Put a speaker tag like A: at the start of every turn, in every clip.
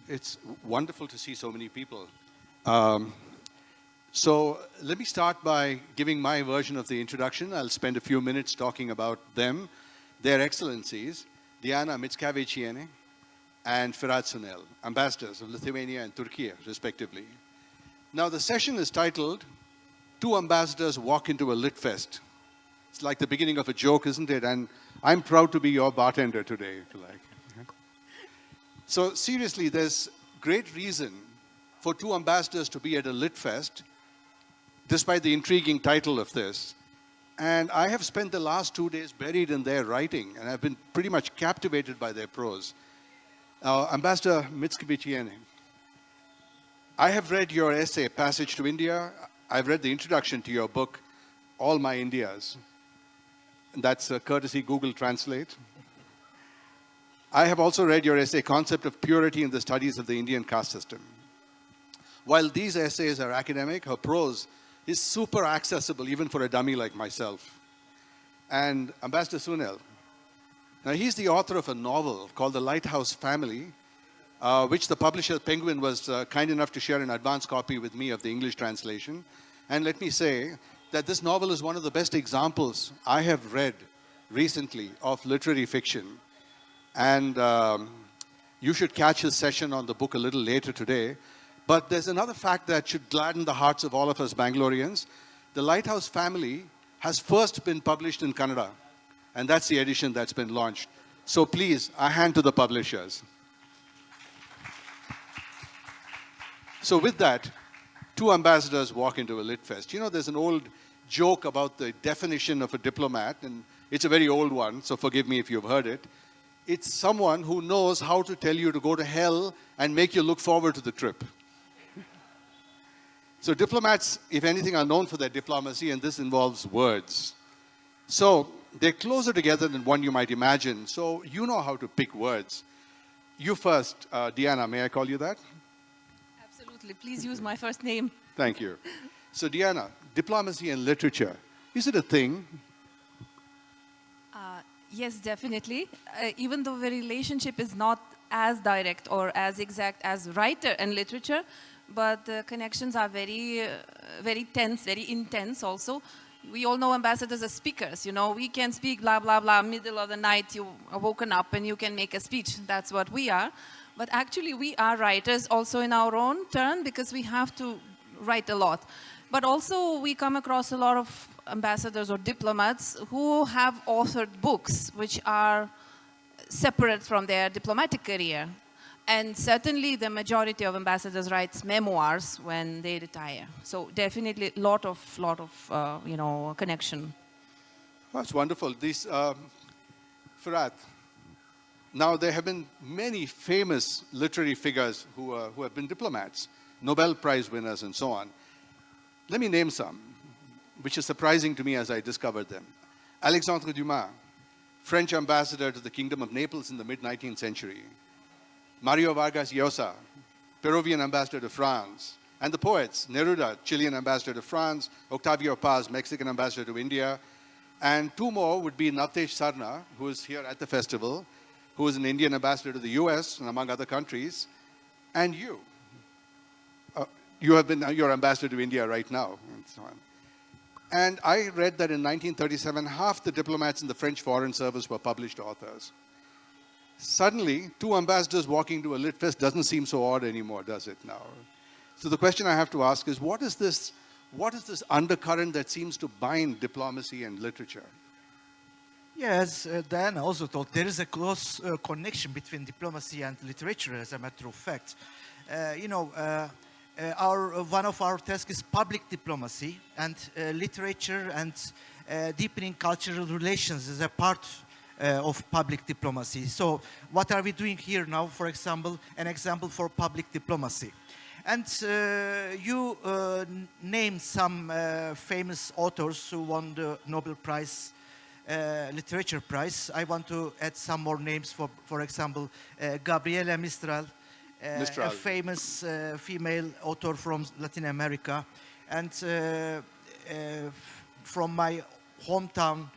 A: It's wonderful to see so many people. Um, so let me start by giving my version of the introduction. I'll spend a few minutes talking about them, their excellencies, Diana Mickevičienė and Firat Sunel, ambassadors of Lithuania and Turkey, respectively. Now, the session is titled, Two Ambassadors Walk into a Lit Fest. It's like the beginning of a joke, isn't it? And I'm proud to be your bartender today, if you like. So seriously, there's great reason for two ambassadors to be at a lit fest, despite the intriguing title of this. And I have spent the last 2 days buried in their writing, and I've been pretty much captivated by their prose. Ambassador Mickevičienė, I have read your essay, Passage to India. I've read the introduction to your book, All My Indias. That's courtesy Google Translate. I have also read your essay, Concept of Purity in the Studies of the Indian Caste System. While these essays are academic, her prose is super accessible even for a dummy like myself. And Ambassador Sunel, now he's the author of a novel called The Lighthouse Family, which the publisher Penguin was kind enough to share an advance copy with me of the English translation. And let me say that this novel is one of the best examples I have read recently of literary fiction. And you should catch his session on the book a little later today. But there's another fact that should gladden the hearts of all of us Bangaloreans. The Lighthouse Family has first been published in Kannada. And that's the edition that's been launched. So please, a hand to the publishers. So with that, two ambassadors walk into a lit fest. You know, there's an old joke about the definition of a diplomat, and it's a very old one, so forgive me if you've heard it. It's someone who knows how to tell you to go to hell and make you look forward to the trip. So diplomats, if anything, are known for their diplomacy, and this involves words. So they're closer together than one you might imagine. So you know how to pick words. You first, Diana, may I call you that?
B: Absolutely. Please use my first name.
A: Thank you. So Diana, diplomacy and literature, is it a thing?
B: Yes, definitely. Even though the relationship is not as direct or as exact as writer and literature, but the connections are very, very tense, very intense also. We all know ambassadors as speakers, you know. We can speak blah, blah, blah, middle of the night, you are woken up and you can make a speech. That's what we are. But actually we are writers also in our own turn because we have to write a lot. But also we come across a lot of ambassadors or diplomats who have authored books which are separate from their diplomatic career. And certainly the majority of ambassadors writes memoirs when they retire. So definitely a lot of connection.
A: That's wonderful. This, Firat, now there have been many famous literary figures who have been diplomats, Nobel Prize winners and so on. Let me name some, which is surprising to me as I discovered them. Alexandre Dumas, French ambassador to the Kingdom of Naples in the mid-19th century. Mario Vargas Llosa, Peruvian ambassador to France. And the poets, Neruda, Chilean ambassador to France, Octavio Paz, Mexican ambassador to India. And two more would be Navtesh Sarna, who is here at the festival, who is an Indian ambassador to the US and among other countries. And you. You have been your ambassador to India right now, and so on. And I read that in 1937, half the diplomats in the French Foreign Service were published authors. Suddenly, two ambassadors walking to a lit fest doesn't seem so odd anymore, does it now? So the question I have to ask is, what is this undercurrent that seems to bind diplomacy and literature?
C: Yes, Diana also thought there is a close connection between diplomacy and literature, as a matter of fact. One of our tasks is public diplomacy, and literature and deepening cultural relations is a part of public diplomacy. So what are we doing here now, for example, an example for public diplomacy? And you named some famous authors who won the Nobel Prize, Literature Prize. I want to add some more names, for example, Gabriela Mistral, a famous female author from Latin America, and from my hometown,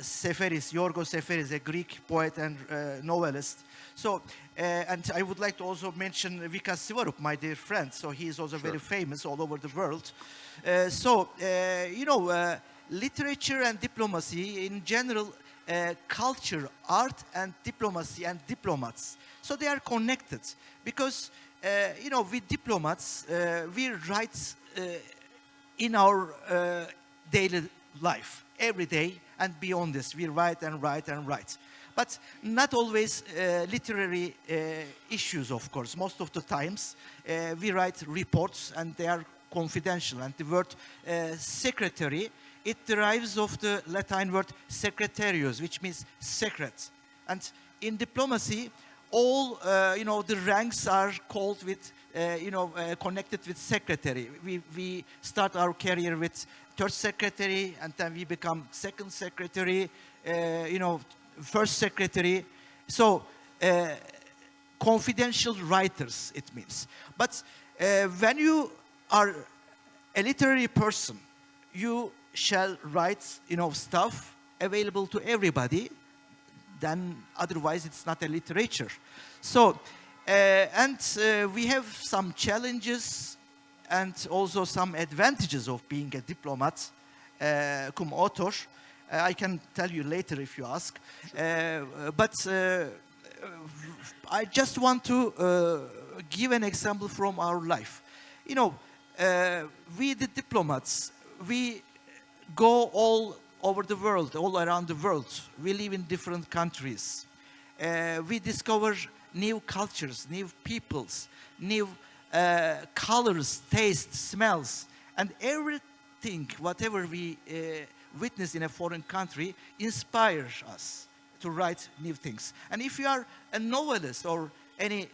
C: Seferis, Yorgos Seferis, a Greek poet and novelist. So, and I would like to also mention Vikas Sivarup, my dear friend. So he is also very famous all over the world. Literature and diplomacy in general, culture, art and diplomacy and diplomats. So they are connected because, with diplomats, we write in our daily life, every day, and beyond this, we write and write and write. But not always literary issues, of course. Most of the times, we write reports, and they are confidential. And the word secretary, it derives of the Latin word secretarius, which means secret. And in diplomacy, all the ranks are called with, connected with secretary. We start our career with third secretary, and then we become second secretary, first secretary. So confidential writers, it means. But when you are a literary person, you shall write, stuff available to everybody. Then otherwise it's not a literature. So, we have some challenges and also some advantages of being a diplomat, cum author. I can tell you later if you ask. But I just want to give an example from our life. We the diplomats, we go all over the world, all around the world. We live in different countries. We discover new cultures, new peoples, new colors, tastes, smells, and everything, whatever we witness in a foreign country, inspires us to write new things. And if you are a novelist or any,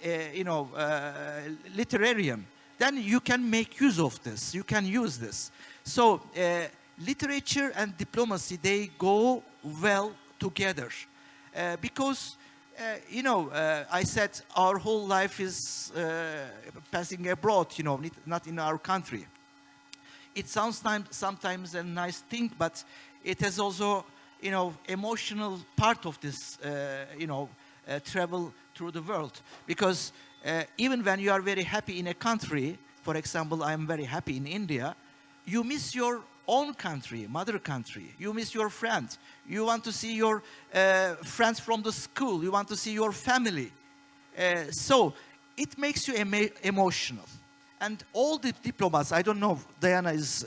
C: literarian, then you can make use of this. You can use this. So, literature and diplomacy, they go well together. Because, I said our whole life is passing abroad, not in our country. It sounds sometimes a nice thing, but it has also, emotional part of this, travel through the world. Because even when you are very happy in a country, for example, I'm very happy in India, you miss your own country, mother country. You miss your friends. You want to see your friends from the school. You want to see your family. So it makes you emotional. And all the diplomats, I don't know if Diana is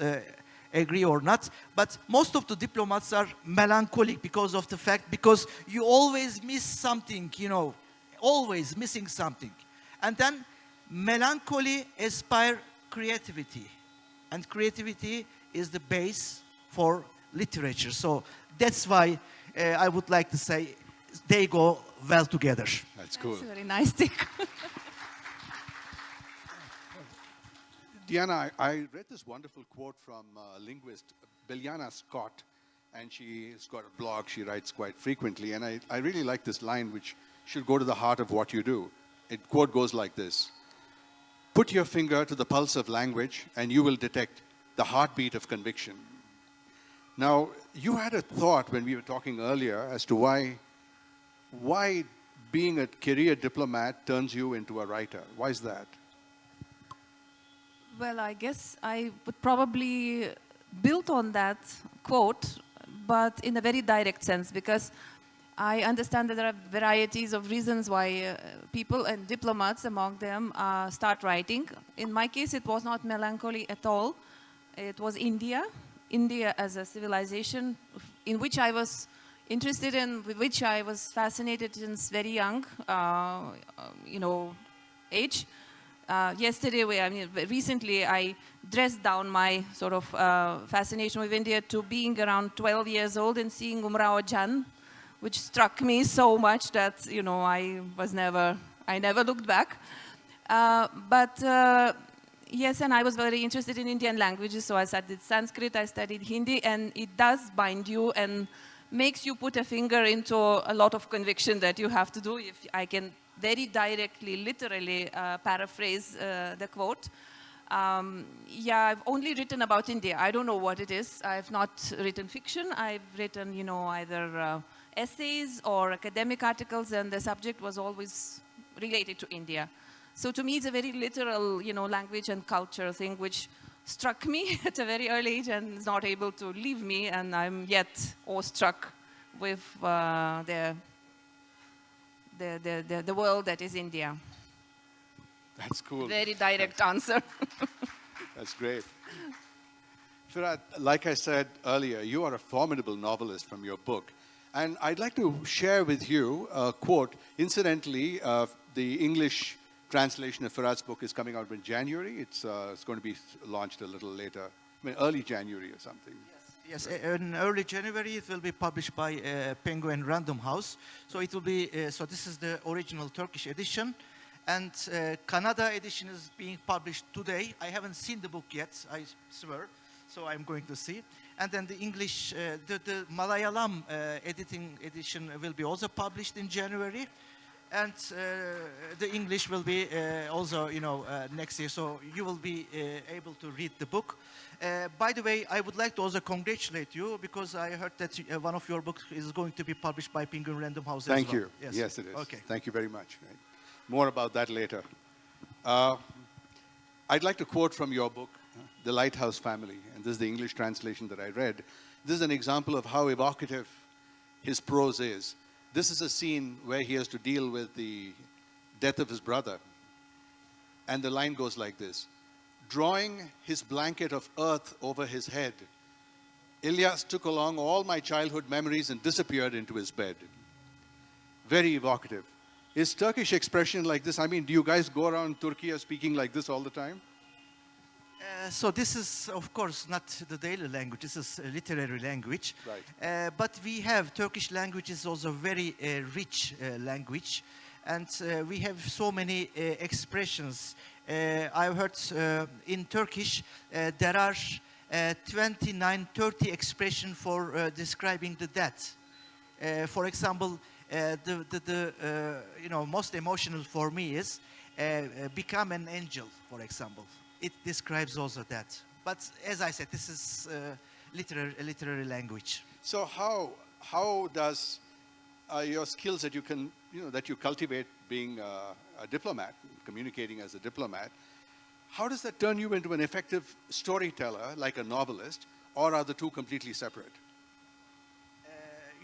C: agree or not, but most of the diplomats are melancholic because of the fact, because you always miss something, always missing something. And then melancholy inspires creativity. And creativity is the base for literature. So that's why I would like to say they go well together.
A: That's cool.
B: That's a very nice thing.
A: Diana, I read this wonderful quote from linguist Biljana Scott, and she's got a blog. She writes quite frequently, and I really like this line, which should go to the heart of what you do. Quote goes like this: "Put your finger to the pulse of language, and you will detect the heartbeat of conviction." Now, you had a thought when we were talking earlier as to why being a career diplomat turns you into a writer. Why is that?
B: Well, I guess I would probably build on that quote, but in a very direct sense, because I understand that there are varieties of reasons why people and diplomats among them start writing. In my case, it was not melancholy at all. It was India as a civilization in which I was interested in, with which I was fascinated since very young, age. Recently I dressed down my sort of fascination with India to being around 12 years old and seeing Umrao Jan, which struck me so much that, I never looked back. Yes, and I was very interested in Indian languages, so I studied Sanskrit, I studied Hindi, and it does bind you and makes you put a finger into a lot of conviction that you have to do. If I can very directly, literally paraphrase the quote. Yeah, I've only written about India. I don't know what it is. I've not written fiction. I've written, you know, either essays or academic articles, and the subject was always related to India. So to me, it's a very literal, you know, language and culture thing, which struck me at a very early age and is not able to leave me, and I'm yet awestruck with the world that is India.
A: That's cool.
B: Very direct answer.
A: That's great. Firat, like I said earlier, you are a formidable novelist from your book. And I'd like to share with you a quote. Incidentally, the English translation of Firat's book is coming out in January. It's going to be launched a little later, I mean, early January or something.
C: Yes, in early January it will be published by Penguin Random House. So it will be, so this is the original Turkish edition. And Kannada edition is being published today. I haven't seen the book yet, I swear. So I'm going to see. And then the English, the Malayalam edition will be also published in January. And the English will be also, you know, next year. So you will be able to read the book. By the way, I would like to also congratulate you because I heard that one of your books is going to be published by Penguin Random House as well.
A: Thank you. Yes, it is.
C: Okay.
A: Thank you very much. More about that later. I'd like to quote from your book, The Lighthouse Family, and this is the English translation that I read. This is an example of how evocative his prose is. This is a scene where he has to deal with the death of his brother. And the line goes like this: drawing his blanket of earth over his head, Ilyas took along all my childhood memories and disappeared into his bed. Very evocative. Is Turkish expression like this? I mean, do you guys go around Turkey speaking like this all the time?
C: So this is, of course, not the daily language. This is a literary language.
A: Right.
C: But we have Turkish language is also very rich language. And we have so many expressions. I've heard in Turkish there are 29, 30 expressions for describing the death. For example, the you know, most emotional for me is become an angel, for example. It describes also that. But as I said, this is literary language.
A: So how does your skills that you can, you know, that you cultivate being a diplomat, communicating as a diplomat, how does that turn you into an effective storyteller, like a novelist, or are the two completely separate?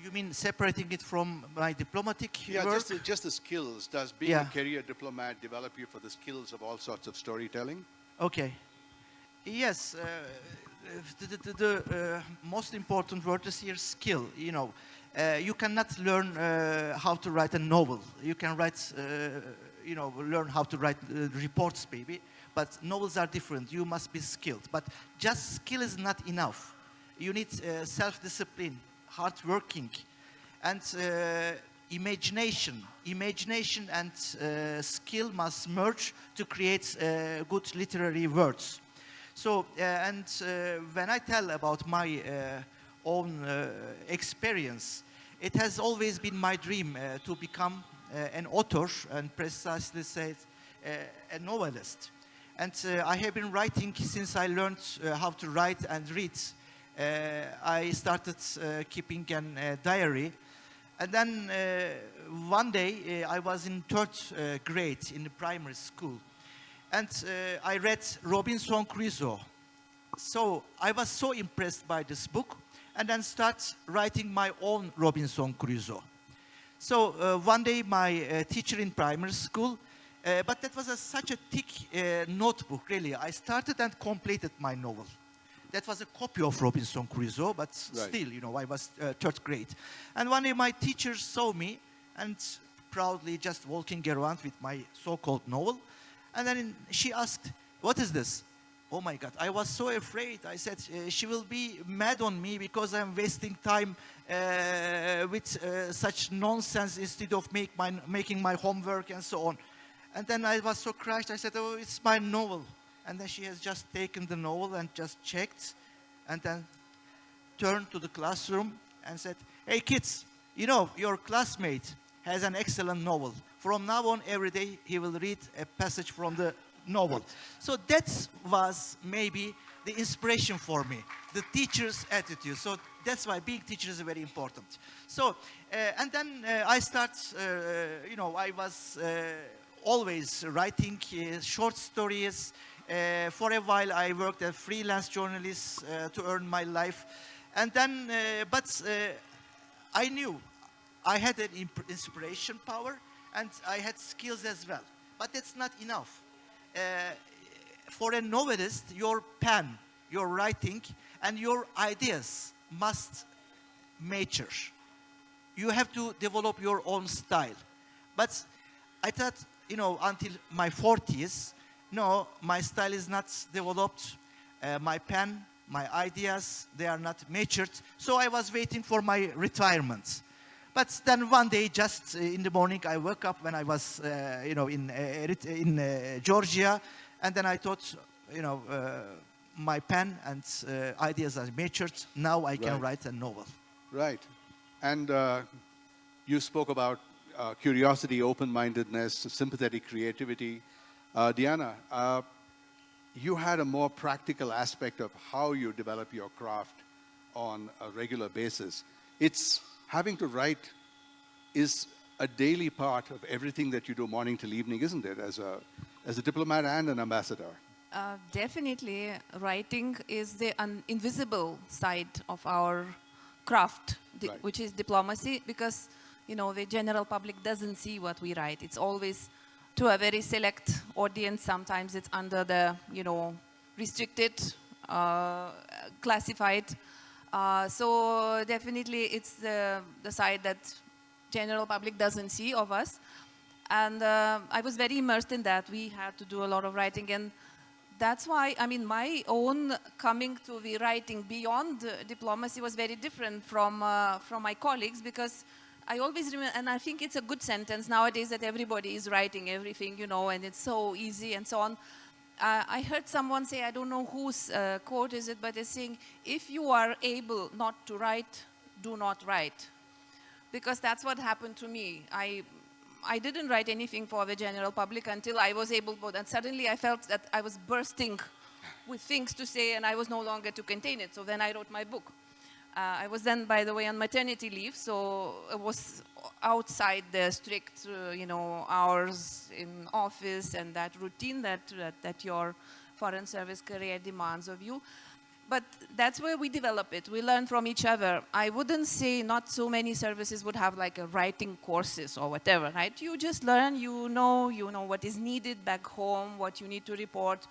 C: You mean separating it from my diplomatic
A: Yeah,
C: work?
A: just the skills. Does being a career diplomat develop you for the skills of all sorts of storytelling?
C: Okay. Yes, the most important word is here skill. You know, you cannot learn how to write a novel. You can write, you know, learn how to write reports, maybe. But novels are different. You must be skilled. But just skill is not enough. You need self-discipline, hard working, and imagination. Imagination and skill must merge to create good literary words. So, when I tell about my own experience, it has always been my dream to become an author, and precisely said a novelist. And I have been writing since I learned how to write and read. I started keeping a diary. And then one day I was in third grade in the primary school. And I read Robinson Crusoe. So I was so impressed by this book, and then start writing my own Robinson Crusoe. So one day my teacher in primary school, but that was such a thick notebook, really. I started and completed my novel. That was a copy of Robinson Crusoe, but still, you know, I was third grade. And one day my teacher saw me and proudly just walking around with my so-called novel. And then she asked, "What is this?" Oh my God, I was so afraid. I said, she will be mad on me because I'm wasting time with such nonsense instead of making my homework and so on. And then I was so crushed. I said, "Oh, it's my novel." And then she has just taken the novel and just checked, and then turned to the classroom and said, "Hey kids, you know, your classmate has an excellent novel. From now on, every day he will read a passage from the novel. So that was maybe the inspiration for me, the teacher's attitude. So that's why being teacher is very important. So, and then I start, I was always writing short stories. For a while, I worked as freelance journalist to earn my life. And then, I knew I had an inspiration power and I had skills as well. But that's not enough. For a novelist, your pen, your writing, and your ideas must mature. You have to develop your own style. But I thought, until my 40s, no, my style is not developed. My pen, my ideas, they are not matured. So I was waiting for my retirement. But then one day, just in the morning, I woke up when I was, in Georgia, and then I thought, my pen and ideas are matured. Now I can write a novel.
A: Right. And you spoke about curiosity, open-mindedness, sympathetic creativity. Diana, you had a more practical aspect of how you develop your craft on a regular basis. It's having to write is a daily part of everything that you do morning till evening, isn't it, as a diplomat and an ambassador?
B: Definitely, writing is the invisible side of our craft, which is diplomacy, because the general public doesn't see what we write. It's always to a very select audience. Sometimes it's under the restricted, classified. So definitely, it's the side that general public doesn't see of us. And I was very immersed in that. We had to do a lot of writing, and that's why, my own coming to the writing beyond diplomacy was very different from my colleagues, because I always remember, and I think it's a good sentence nowadays that everybody is writing everything, and it's so easy and so on. I heard someone say, I don't know whose quote is it, but it's saying, if you are able not to write, do not write. Because that's what happened to me. I didn't write anything for the general public until I was able to, and suddenly I felt that I was bursting with things to say and I was no longer to contain it. So then I wrote my book. I was then, by the way, on maternity leave, so it was outside the strict, hours in office and that routine that your foreign service career demands of you. But that's where we develop it. We learn from each other. I wouldn't say not so many services would have like a writing courses or whatever, right? You just learn, you know what is needed back home, what you need to report.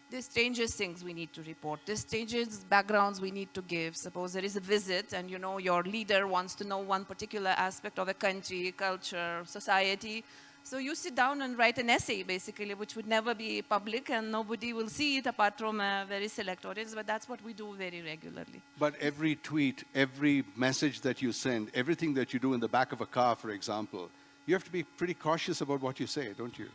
B: The strangest things we need to report, the strangest backgrounds we need to give. Suppose there is a visit and your leader wants to know one particular aspect of a country, culture, society. So you sit down and write an essay, basically, which would never be public and nobody will see it apart from a very select audience, but that's what we do very regularly.
A: But every tweet, every message that you send, everything that you do in the back of a car, for example, you have to be pretty cautious about what you say, don't you?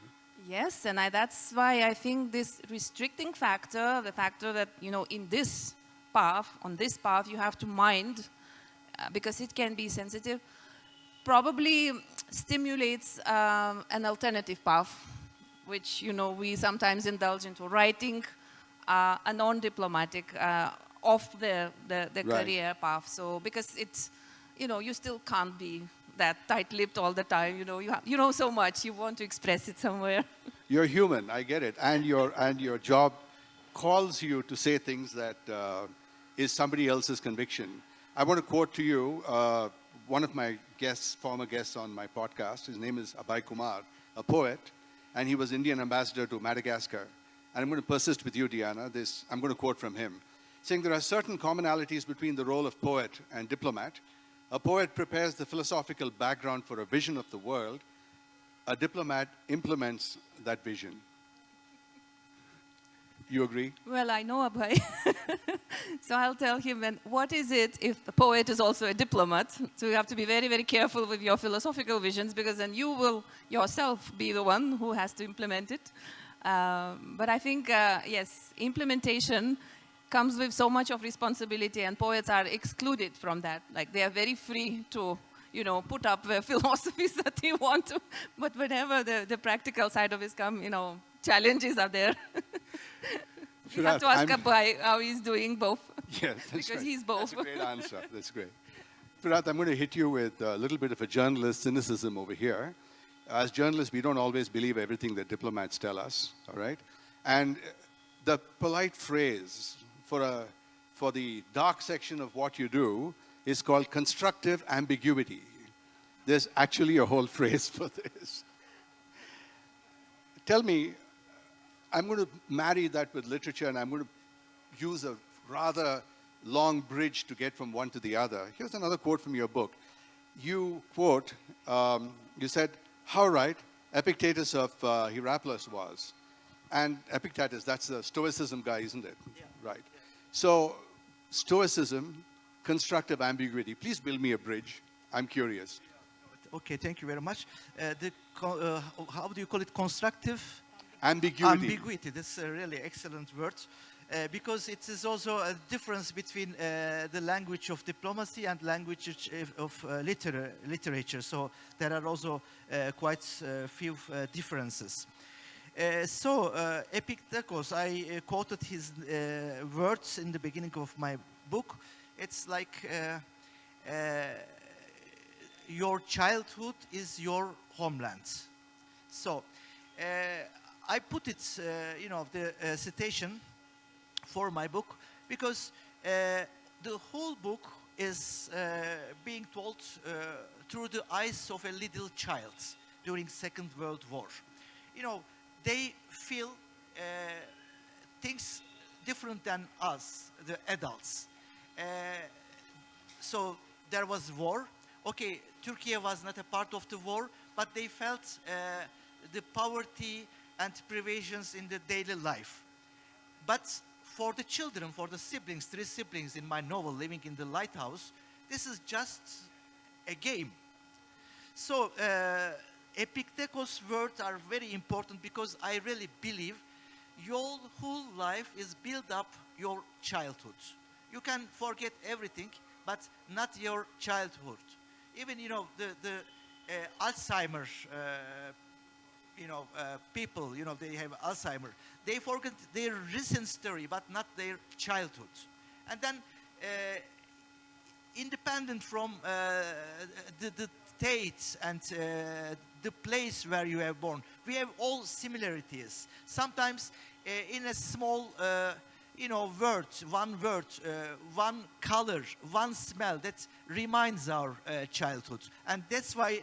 B: Yes, and that's why I think this restricting factor, the factor that, in this path, on this path, you have to mind, because it can be sensitive, probably stimulates an alternative path, which, we sometimes indulge into writing, a non-diplomatic, off the career path. So, because it's, you still can't be that tight-lipped all the time. You know so much. You want to express it somewhere.
A: You're human, I get it. And your job calls you to say things that is somebody else's conviction. I want to quote to you one of my former guests on my podcast. His name is Abhay Kumar, a poet, and he was Indian ambassador to Madagascar. And I'm going to persist with you, Diana. I'm going to quote from him, saying there are certain commonalities between the role of poet and diplomat. A poet prepares the philosophical background for a vision of the world. A diplomat implements that vision. You agree?
B: Well, I know Abhay. So I'll tell him, and what is it if the poet is also a diplomat? So you have to be very, very careful with your philosophical visions, because then you will yourself be the one who has to implement it. But I think, yes, implementation comes with so much of responsibility, and poets are excluded from that. Like, they are very free to, put up the philosophies that they want to, but whenever the practical side of it comes, challenges are there. You have
A: Firat,
B: to ask
A: I'm-
B: Abhay how he's doing both.
A: Yes, that's
B: Because
A: right.
B: he's both.
A: That's a great answer. That's great. Firat, I'm going to hit you with a little bit of a journalist cynicism over here. As journalists, we don't always believe everything that diplomats tell us, all right? And the polite phrase for the dark section of what you do is called constructive ambiguity. There's actually a whole phrase for this. Tell me, I'm going to marry that with literature, and I'm going to use a rather long bridge to get from one to the other. Here's another quote from your book. You quote, you said, how right Epictetus of Hierapolis was. And Epictetus, that's the Stoicism guy, isn't it?
C: Yeah.
A: Right. So, Stoicism, constructive ambiguity. Please build me a bridge. I'm curious.
C: Okay, thank you very much. How do you call it? Constructive
A: Ambiguity.
C: ambiguity. That's a really excellent word. Because it is also a difference between the language of diplomacy and language of literature. So there are also quite a few differences. Epictetus, I quoted his words in the beginning of my book. It's like your childhood is your homeland. So I put it, the citation for my book because the whole book is being told through the eyes of a little child during Second World War. You know, they feel things different than us, the adults. So there was war. Okay, Turkey was not a part of the war, but they felt the poverty and privations in the daily life. But for the children, for the siblings, 3 siblings in my novel, Living in the Lighthouse, this is just a game. So Epictetus' words are very important because I really believe your whole life is built up your childhood. You can forget everything, but not your childhood. Even, the Alzheimer's people, they have Alzheimer. They forget their recent story, but not their childhood. And then, independent from the state and the place where you are born, we have all similarities. Sometimes, in a small, word, one color, one smell that reminds our childhood. And that's why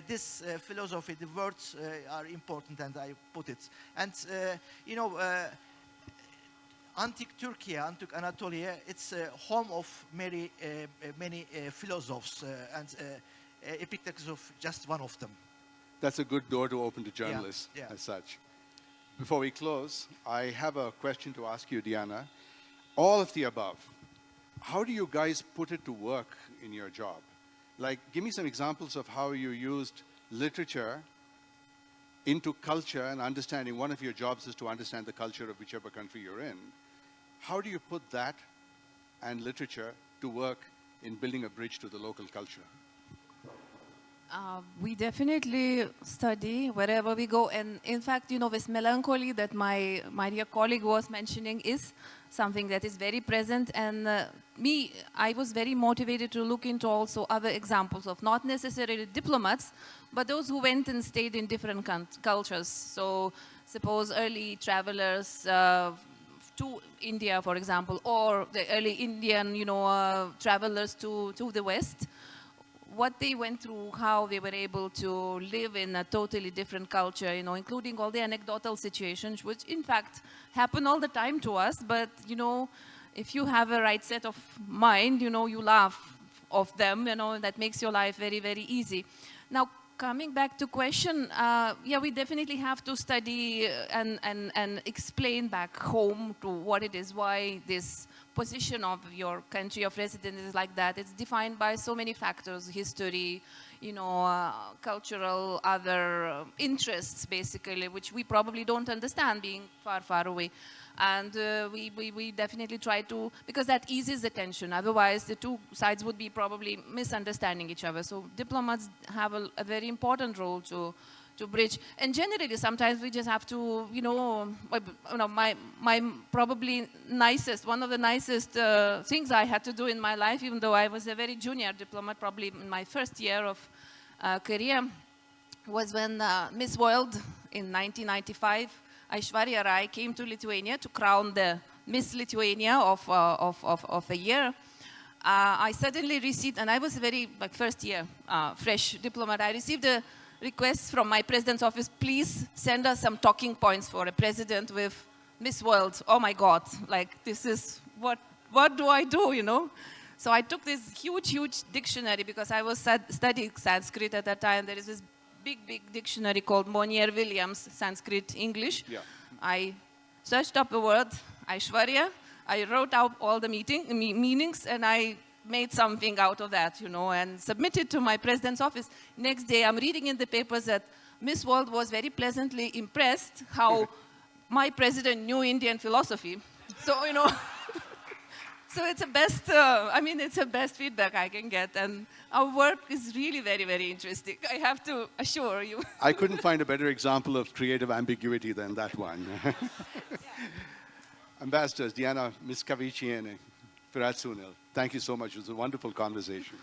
C: this philosophy, the words are important, and I put it. And, antique Turkey, antique Anatolia, it's a home of many philosophers, and Epictetus of just one of them.
A: That's a good door to open to journalists as such. Before we close, I have a question to ask you, Diana. All of the above, how do you guys put it to work in your job? Like, give me some examples of how you used literature into culture and understanding. One of your jobs is to understand the culture of whichever country you're in. How do you put that and literature to work in building a bridge to the local culture?
B: We definitely study wherever we go. And in fact, this melancholy that my dear colleague was mentioning is something that is very present. And I was very motivated to look into also other examples of not necessarily diplomats, but those who went and stayed in different cultures. So suppose early travelers to India, for example, or the early Indian, travelers to the West. What they went through, how they were able to live in a totally different culture, including all the anecdotal situations, which in fact happen all the time to us. But, if you have a right set of mind, you laugh of them, that makes your life very, very easy. Now, coming back to question, we definitely have to study and explain back home to what it is, why this position of your country of residence is like that. It's defined by so many factors, history, cultural, other interests, basically, which we probably don't understand being far, far away. And we definitely try to, because that eases the tension. Otherwise, the two sides would be probably misunderstanding each other. So diplomats have a very important role to bridge. And generally, sometimes we just have to, my probably nicest, one of the nicest things I had to do in my life, even though I was a very junior diplomat, probably in my first year of career, was when Miss World in 1995, Aishwarya Rai came to Lithuania to crown the Miss Lithuania of a year. I suddenly received, and I was a very first year fresh diplomat, I received a request from my president's office, please send us some talking points for a president with Miss World. Oh my God, this is, what do I do, So I took this huge dictionary because I was studying Sanskrit at that time. There is this big dictionary called Monier-Williams Sanskrit English.
A: Yeah.
B: I searched up the word Aishwarya. I wrote out all the meanings, and I made something out of that, and submitted to my president's office. Next day, I'm reading in the papers that Miss World was very pleasantly impressed how my president knew Indian philosophy. So, so it's the best feedback I can get. And our work is really very interesting. I have to assure you.
A: I couldn't find a better example of creative ambiguity than that one. Ambassadors, Diana Mickevičienė, Firat, Sunel, thank you so much. It was a wonderful conversation.